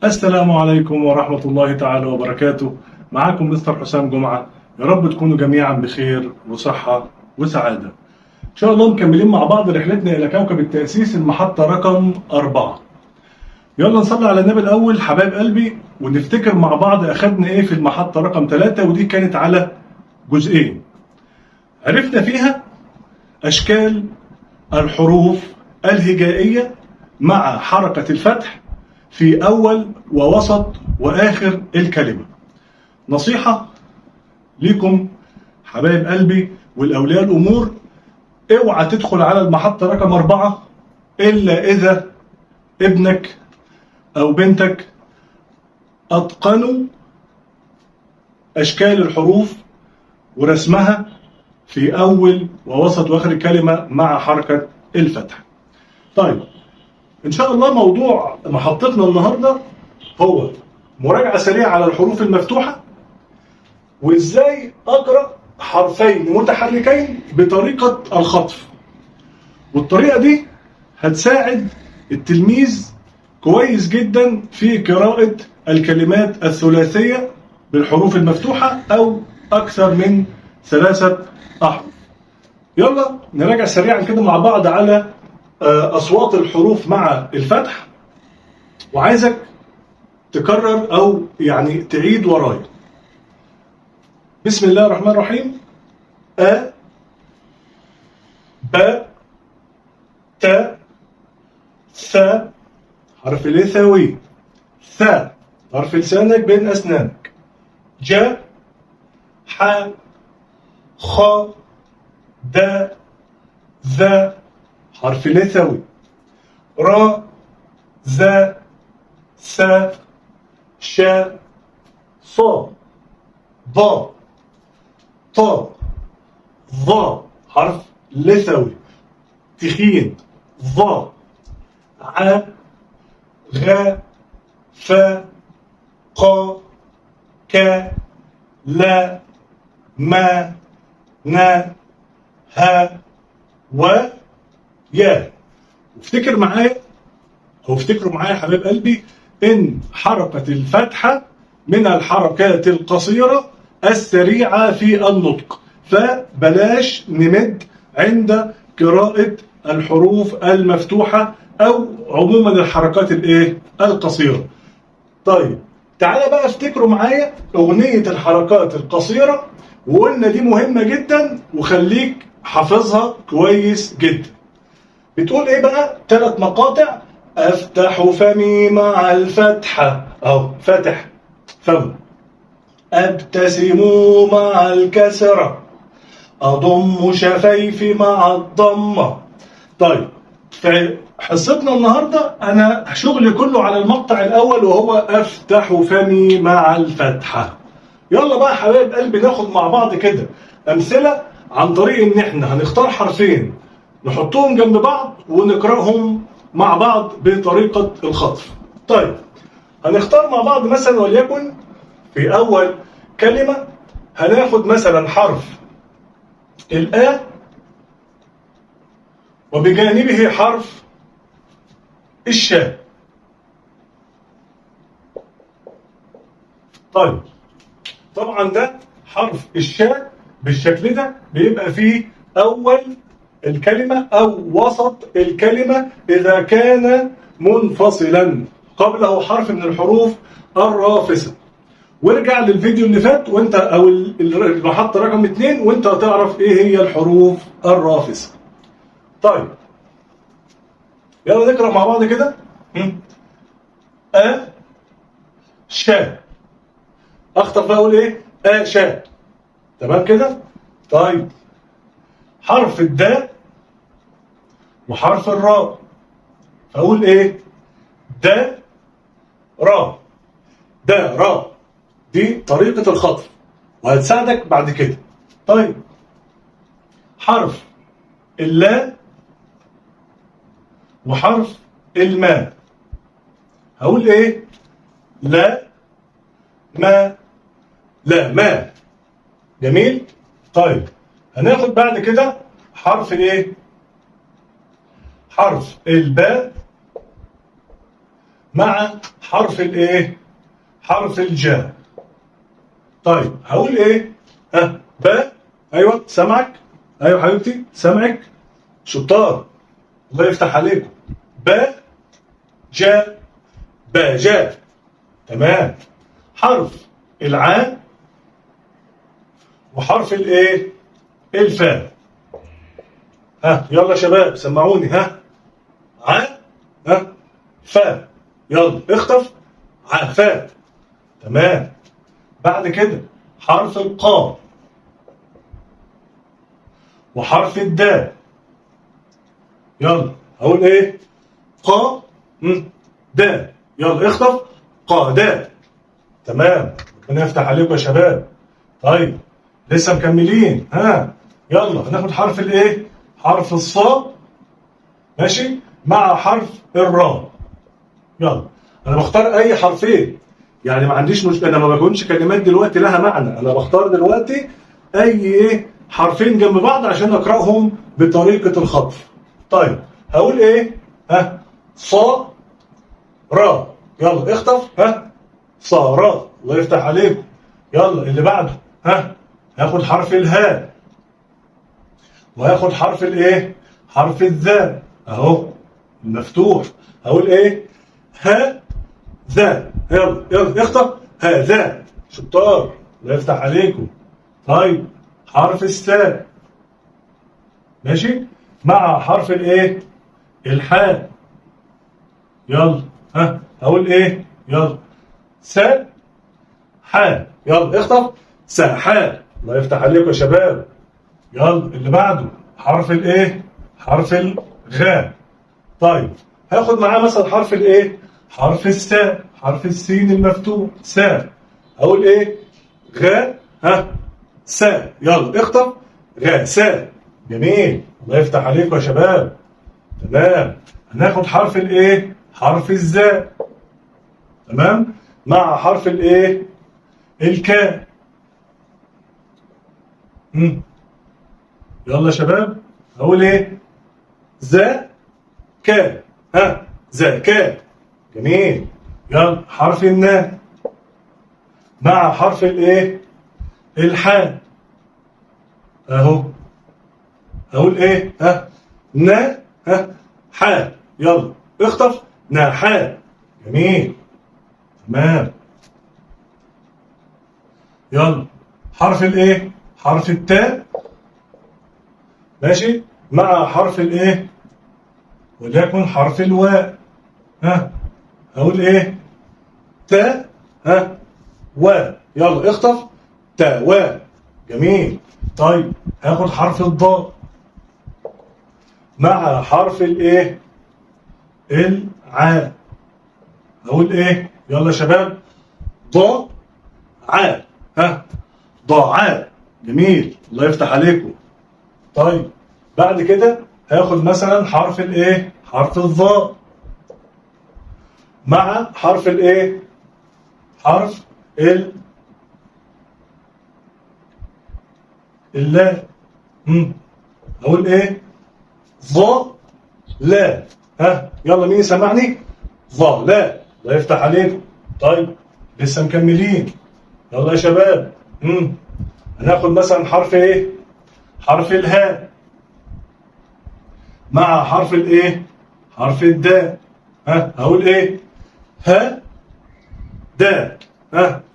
السلام عليكم ورحمة الله تعالى وبركاته. معاكم مستر حسام جمعة. يا رب تكونوا جميعا بخير وصحة وسعادة. إن شاء الله مكملين مع بعض رحلتنا إلى كوكب التأسيس، المحطة رقم 4. يلا نصلي على النبي الأول حبايب قلبي، ونفتكر مع بعض أخدنا إيه في المحطة رقم 3، ودي كانت على جزئين. عرفنا فيها أشكال الحروف الهجائية مع حركة الفتح في أول ووسط وآخر الكلمة. نصيحة ليكم حبايب قلبي والأولياء الأمور، اوعى تدخل على المحطة رقم 4 إلا إذا ابنك أو بنتك أتقنوا أشكال الحروف ورسمها في أول ووسط وآخر الكلمة مع حركة الفتح. طيب، إن شاء الله موضوع محطتنا النهاردة هو مراجعة سريعة على الحروف المفتوحة، وإزاي أقرأ حرفين متحركين بطريقة الخطف. والطريقة دي هتساعد التلميذ كويس جدا في قراءة الكلمات الثلاثية بالحروف المفتوحة أو أكثر من 3 أحرف. يلا نراجع سريعا كده مع بعض على أصوات الحروف مع الفتح، وعايزك تكرر أو يعني تعيد ورايا. بسم الله الرحمن الرحيم. أ، ب، ت، ث، حرف الثوي، ث، حرف لسانك بين أسنانك، ج، ح، خ، د، ذ، حرف لثوي، ر، ز، س، ش، ص، ض، ط، ظ، حرف لثوي، تخين، ظ، ع، غ، ف، ق، ك، ل، م، ن، ه، و، يا. افتكر معايا او افتكروا معايا يا حبايب قلبي ان حركة الفتحة من الحركات القصيرة السريعة في النطق، فبلاش نمد عند قراءة الحروف المفتوحة او عموما الحركات القصيرة. طيب تعالى بقى افتكروا معايا اغنية الحركات القصيرة، وقلنا دي مهمة جدا وخليك حافظها كويس جدا. بتقول ايه بقى؟ 3 مقاطع. افتح فمي مع الفتحة او فتح فم، ابتسم مع الكسرة، اضم شفايفي مع الضمة. طيب في حصتنا النهاردة انا شغلي كله على المقطع الاول وهو افتح فمي مع الفتحة. يلا بقى حبايب قلبي ناخد مع بعض كده امثلة عن طريق ان احنا هنختار حرفين نحطهم جنب بعض ونقرأهم مع بعض بطريقة الخطف. طيب هنختار مع بعض مثلا، وليكن في أول كلمة هناخد مثلا حرف الآ وبجانبه حرف الشاء. طيب طبعا ده حرف الشاء بالشكل ده بيبقى فيه أول الكلمة أو وسط الكلمة إذا كان منفصلا قبله حرف من الحروف الرافسة. وارجع للفيديو اللي فات وانت او المحطة رقم 2 وانت هتعرف ايه هي الحروف الرافسة. طيب يلا نقرأ مع بعض كده. أ، شا. اخطر بقى اقول ايه؟ أ، شا. تمام كده؟ طيب حرف الدال وحرف الراء، فاقول ايه؟ د، را. دا، را. دي طريقة الخطف وهتساعدك بعد كده. طيب حرف اللا وحرف الماء، هقول ايه؟ لا، ما، لا ما. جميل. طيب هناخد بعد كده حرف الايه؟ حرف الباء مع حرف الايه؟ حرف الجاء. طيب هقول ايه؟ باء. ايوه سامعك. ايوه حبيبتي سامعك. شطار، الله يفتح عليكم. باء جاء، باء جاء. تمام. حرف العاء وحرف الايه؟ الفاء. يلا يا شباب سمعوني. عاء فاء. يلا اخطف. عاء فاء. تمام. بعد كده حرف القاف وحرف الدال. يلا هقول ايه؟ قا دا. يلا اخطف. قا دا. تمام. ربنا يفتح عليكم يا شباب. طيب لسه مكملين. يلا هناخد حرف الايه؟ حرف الصاد. ماشي. مع حرف الراء. يلا انا بختار اي حرفين، يعني ما عنديش مشكله. انا ما بكونش كلمات دلوقتي لها معنى، انا بختار دلوقتي اي ايه؟ حرفين جنب بعض عشان اقراهم بطريقه الخطف. طيب هقول ايه؟ صا را. يلا اخطف. صا را. الله يفتح عليكم. يلا اللي بعده. هاخد حرف الهاء وهاخد حرف الايه؟ حرف الذال اهو المفتوح. هقول ايه؟ ها ذا. يلا يلا اخطف. هذا. شطار، الله يفتح عليكم. طيب حرف الساء. ماشي. مع حرف الايه؟ الحاء. يلا هقول ايه؟ يلا ساء حاء. يلا اخطف. ساحاء. الله يفتح عليكم يا شباب. يلا اللي بعده حرف الايه؟ حرف الغاء. طيب هاخد معاه مثلا حرف الايه؟ حرف الساء. حرف السين المفتوح ساء. اقول ايه؟ غاء ساء. يلا اخطف. غاء ساء. جميل، الله يفتح عليكم يا شباب. تمام. هناخد حرف الايه؟ حرف الزاء. تمام. مع حرف الايه؟ الكاء. يلا يا شباب اقول ايه؟ زا كا. زكاة. جميل. يلا حرف الناء مع حرف الايه؟ الحاء اهو. اقول ايه؟ نا حاء. يلا اخطف. ناحاء. جميل. تمام. يلا حرف الايه؟ حرف التاء. ماشي. مع حرف الايه؟ وليكن حرف الواء. اقول ايه؟ تاء واء. يلا اخطف. تاء واء. جميل. طيب هاخد حرف الضاء مع حرف الايه؟ العاء. اقول ايه؟ يلا يا شباب. ضاء عاء. ضاعاء. جميل، الله يفتح عليكم. طيب بعد كده هاخد مثلا حرف الايه؟ حرف الظاء مع حرف الايه؟ حرف اللا. اقول ايه؟ ظا لا. يلا مين يسمعني؟ ظا لا. الله يفتح عليكم. طيب لسه مكملين. يلا يا شباب. هناخد مثلا حرف ايه؟ حرف الهاء مع حرف الايه؟ حرف الداء. هقول ايه؟ ها داء.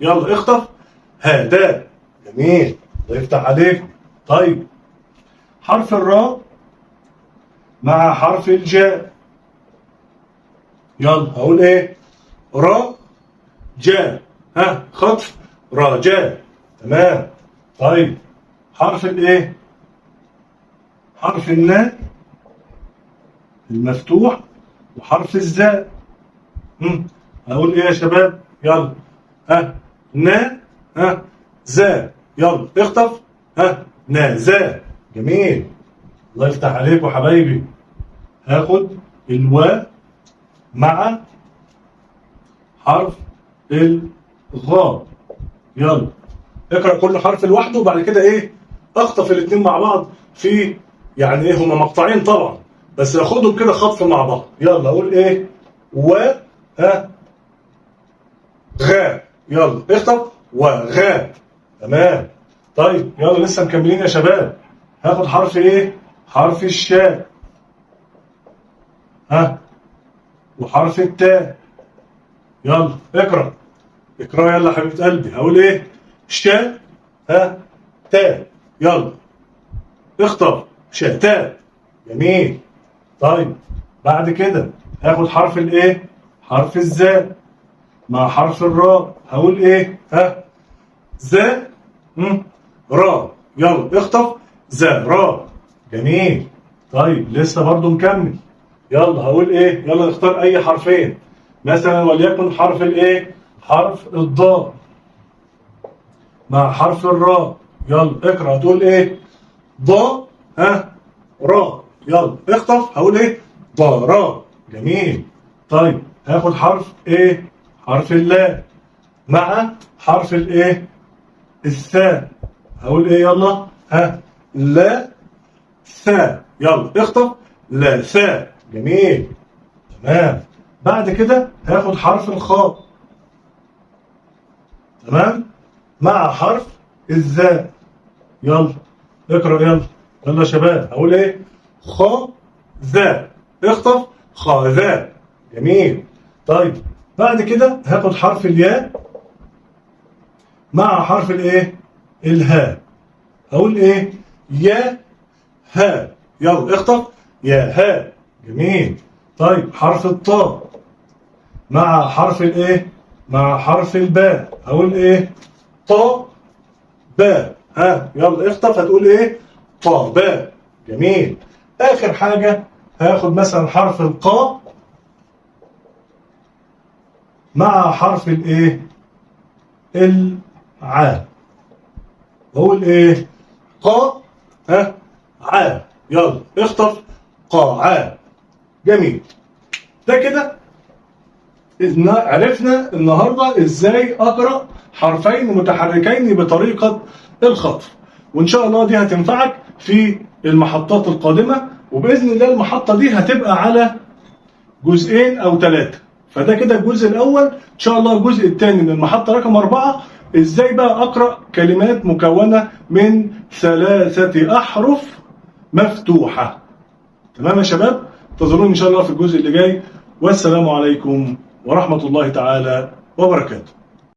يلا اخطف. ها داء. جميل، الله يفتح عليكم. طيب حرف الراء مع حرف الجاء. يلا هقول ايه؟ را جاء. خطف. راجاء. تمام. طيب حرف الايه؟ حرف الناء المفتوح وحرف الزاء. هقول ايه يا شباب؟ يلا نا زاء. يلا اخطف. نا زاء. جميل، الله يفتح عليكم حبايبي. هاخد الواء مع حرف الغاء. يلا اقرا كل حرف لوحده وبعد كده ايه؟ اخطف الاثنين مع بعض في يعني ايه؟ هما مقطعين طبعا بس اخدهم كده خطف مع بعض. يلا اقول ايه؟ و غا. يلا اخطب وغا. تمام. طيب يلا لسه مكملين يا شباب. هاخد حرف ايه؟ حرف الشاء. ها. وحرف التاء. يلا اقرا. اقرا يلا يا حبيبة قلبي. هقول ايه؟ شاء. ها. تاء. يلا اخطب. شاء تاء. جميل. طيب بعد كده هاخد حرف الايه؟ حرف الزاء مع حرف الراء. هقول ايه؟ ها. زاء. را. يلا اخطف. زاء را. جميل. طيب لسه برضو مكمل. يلا هقول ايه؟ يلا نختار اي حرفين. مثلا وليكن حرف الايه؟ حرف الضاء مع حرف الراء. يلا اقرا. هتقول ايه؟ ضاء. ها. را. يلا اخطف. هقول ايه؟ ضارا. جميل. طيب هاخد حرف ايه؟ حرف اللاء مع حرف الايه؟ الثاء. هقول ايه؟ يلا. ها. لا ثاء. يلا اخطف. لا ثاء. جميل. تمام. بعد كده هاخد حرف الخاء. تمام. مع حرف الذاء. يلا اقرا. يلا يلا يا شباب. هقول ايه؟ خا ذا. اخطف. خا ذا. جميل. طيب بعد كده هاخد حرف الياء مع حرف الايه؟ الهاء. هقول ايه؟ يا ها. يلا اخطف. يا ها. جميل. طيب حرف الطاء مع حرف الايه؟ مع حرف الباء. هقول ايه؟ طا باء. ها. يلا اخطف. هتقول ايه؟ طا باء. جميل. اخر حاجه هاخد مثلا حرف القاء مع حرف الايه؟ العاء. بقول ايه؟ قا. ها. عاء. يلا اخطف. قاعاء. جميل. ده كده عرفنا النهارده ازاي اقرا حرفين متحركين بطريقه الخطف، وان شاء الله دي هتنفعك في المحطات القادمه، وباذن الله المحطه دي هتبقى على جزئين او 3. فده كده الجزء الاول. ان شاء الله الجزء الثاني من المحطه رقم 4 ازاي بقى اقرا كلمات مكونه من 3 احرف مفتوحه. تمام يا شباب؟ انتظروني ان شاء الله في الجزء اللي جاي، والسلام عليكم ورحمه الله تعالى وبركاته.